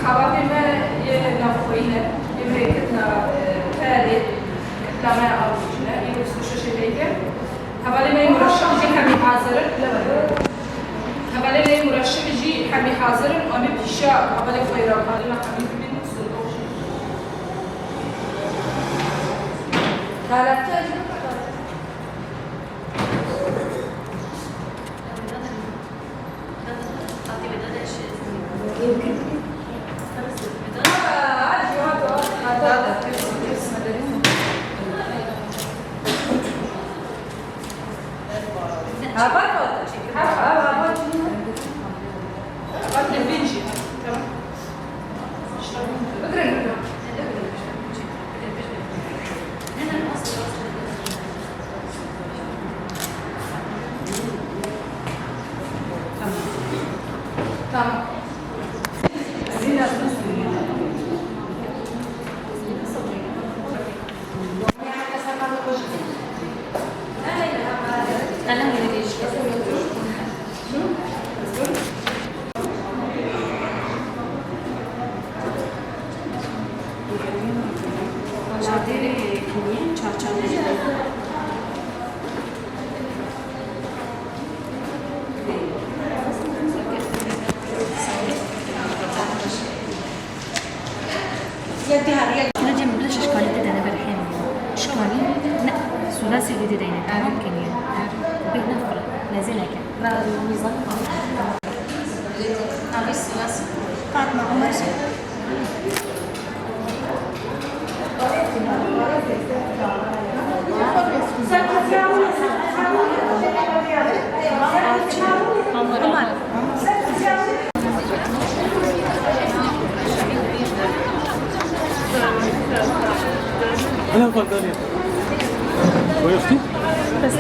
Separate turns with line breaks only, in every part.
انتخابات نافوينا امريكتنا ثالث لما أرجونا يوصل شيء هبالي ما يمرشح جي حمي حاضر هبالي ما يمرشح جي حمي حاضر وأنا بيشاء هبالي خيرا هبالي ما حمي من سلطوش ثالث
نجم بلاش اشكالي تدا انا بالحين اشكالي لا ثلاثي جديد يعني ممكن يعني بنفرق نازلها كان نظام هذه الثلاثي فاطمه عمر
أنا القدرية ويختي بس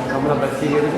Kamera belki yerim.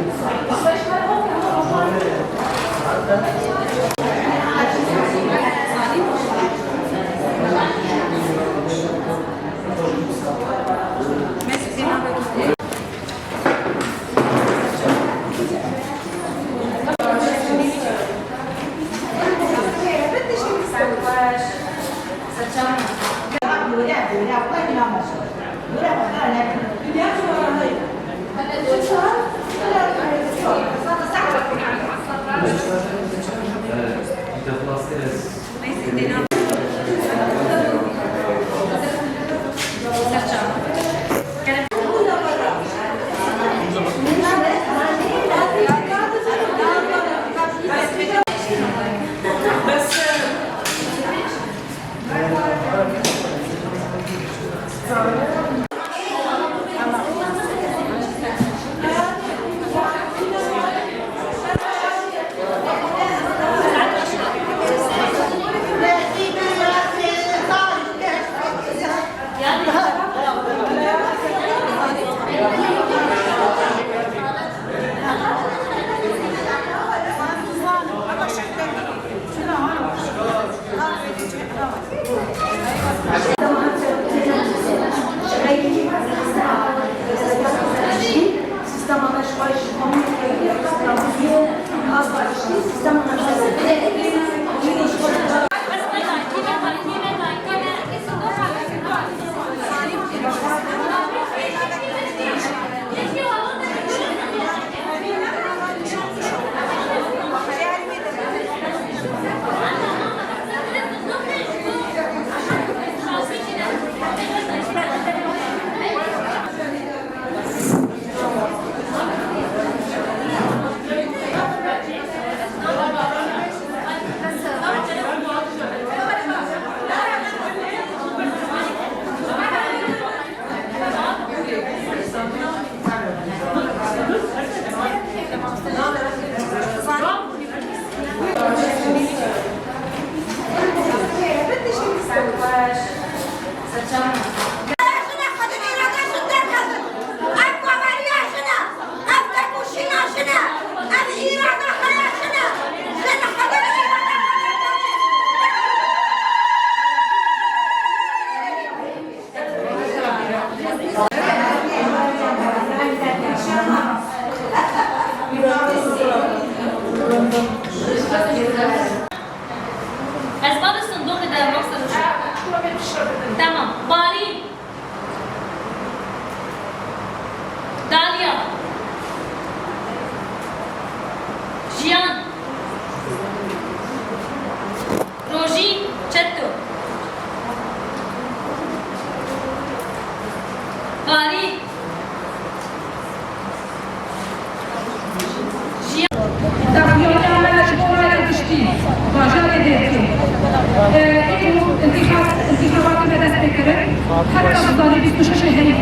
صداري بيستشاشة هيك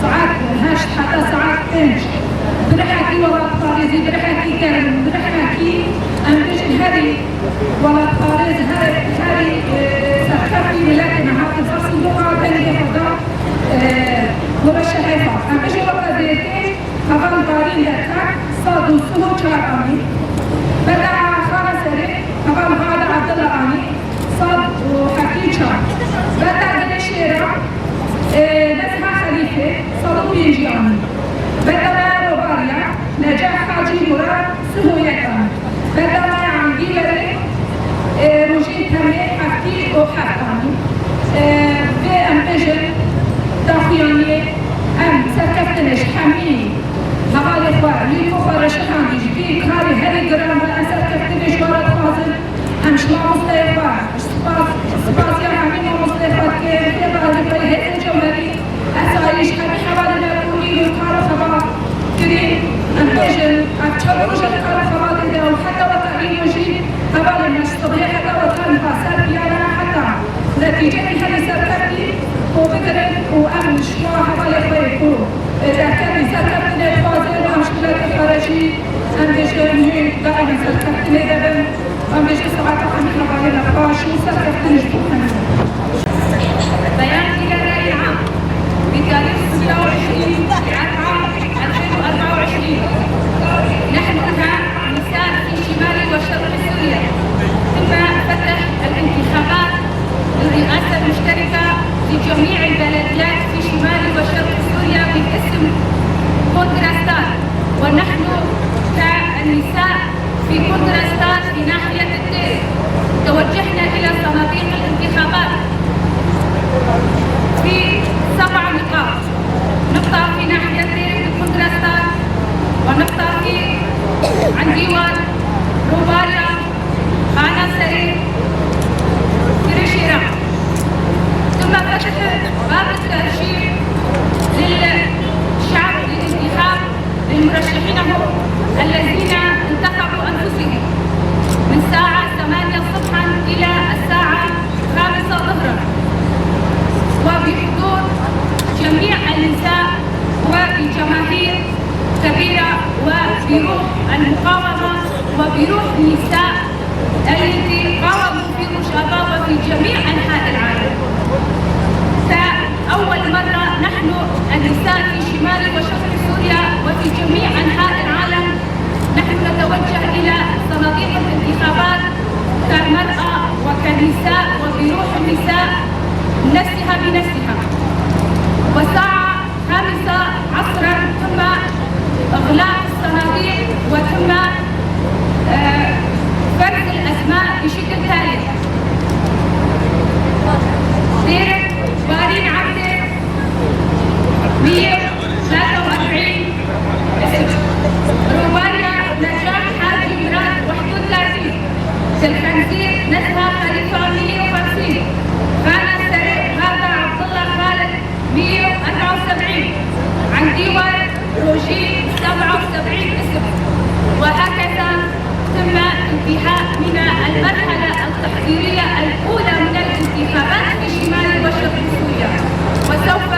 ساعات هاش حتى ساعات إنش برحكي ولا طاريزي برحكي كرم برحكي أمبيش هاري ولا طاريز هاري سكرتي ولكن هذا الفرس اللغة تانية فضاء مرشحة أمبيش وقت ذيكي هبان دارين لأتاك صادوا سهو شارعاني بدأ خارة سري هبان غادة عبد الله عني صاد وحكي شار بدأ قد شيرا نسمع خليفة صادوا بيجي عني بدأ روباريا نجاح حاجي مراد سهو يكرم بدأ ما عندي لري روجين تمي حكي وحكاني في أمبجل داخياني أم سكفتنش حمي هغالي خوار ليكو خوار شخان ديجي كاري هري قرام بالأسر كفتنش ورد فاضل أمش ما مصطيفا سباس يا حمي ما مصطيفا كيف يبقى لفاي هيت الجوهري أسايش حمي حوالي ناكوري وكارو خبا كريم أمبجل أكتر وجه كارو خبا دي وحتى وطعين وجي حوالي من الصبح حتى وطعين فاسر بيانا حتى نتيجة هذه سرقتي وبقرن وأمن شوا حوالي خويكو إذا كان سرقتني فاضل ومشكلات الخارجي أمبجل دائما سرقتني دبن أمبجل سبعة حمي حوالي نقاش وسرقتني جبوحنا
بيان إلى الرأي العام بتاريخ 26 عام 2024 نحن كنساء في شمال وشرق سوريا ثم فتح الانتخابات للرئاسة المشتركة في جميع البلديات في شمال وشرق سوريا باسم كونتراستان ونحن كالنساء في كونتراستان في ناحية الدير توجهنا إلى صناديق الانتخابات في 7 نقاط نقطة في ناحية الدير في كونتراستان ونقطة في عن ديوان روباريا خانة سرير كريشيرا ثم فتح باب الترشيح للشعب للانتخاب لمرشحينهم الذين انتخبوا أنفسهم من الساعة 8 صبحا إلى الساعة 5 ظهرا وبحضور جميع النساء وبجماهير كبيرة وبروح المقاومة وبروح النساء التي قاوموا في مشابهة في جميع أنحاء العالم. فأول مرة نحن النساء في شمال وشرق سوريا وفي جميع أنحاء العالم نحن نتوجه إلى صناديق الانتخابات كمرأة وكنساء وبروح النساء نفسها بنفسها. والساعة 5 عصرا ثم إغلاق الصناديق وثم فرز الأسماء بشكل التالي: دير بارين عبده 143 اسم، روباريا نجاح حاجي مراد 31، الخنزير نزهة خليفة 150، خانة سريع غادة عبد الله خالد 174، عن ديوان روجين 77 اسم. وهكذا تم انتهاء من المرحلة التحضيرية الأولى من الانتخابات في شمال وشرق سوريا، وسوف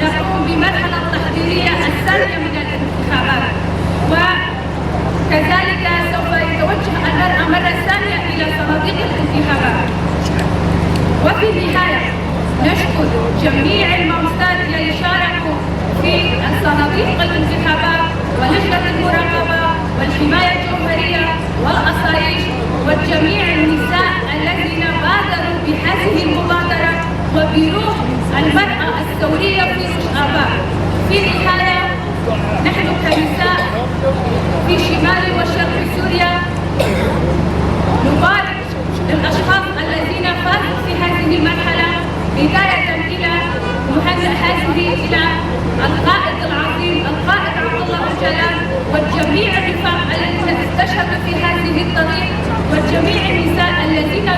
نقوم بمرحلة التحضيرية الثانية من الانتخابات، وكذلك سوف يتوجه المرأة مرة ثانية إلى صناديق الانتخابات. وفي النهاية نشكر جميع الممثلات الذين شاركوا في صناديق الانتخابات ولجنة المراقبة والحماية الجوهرية والأصايش وجميع النساء الذين بادروا بهذه المبادرة وبروح المرأة الثورية في مشابهة. في النهاية نحن كنساء في شمال وشرق سوريا نبارك للأشخاص الذين فازوا في هذه المرحلة، بداية إلى مهندس هذه إلى القائد العظيم القائد عبد الله الجلال وجميع الرفاق الذين استشهدوا في هذه الطريق وجميع النساء الذين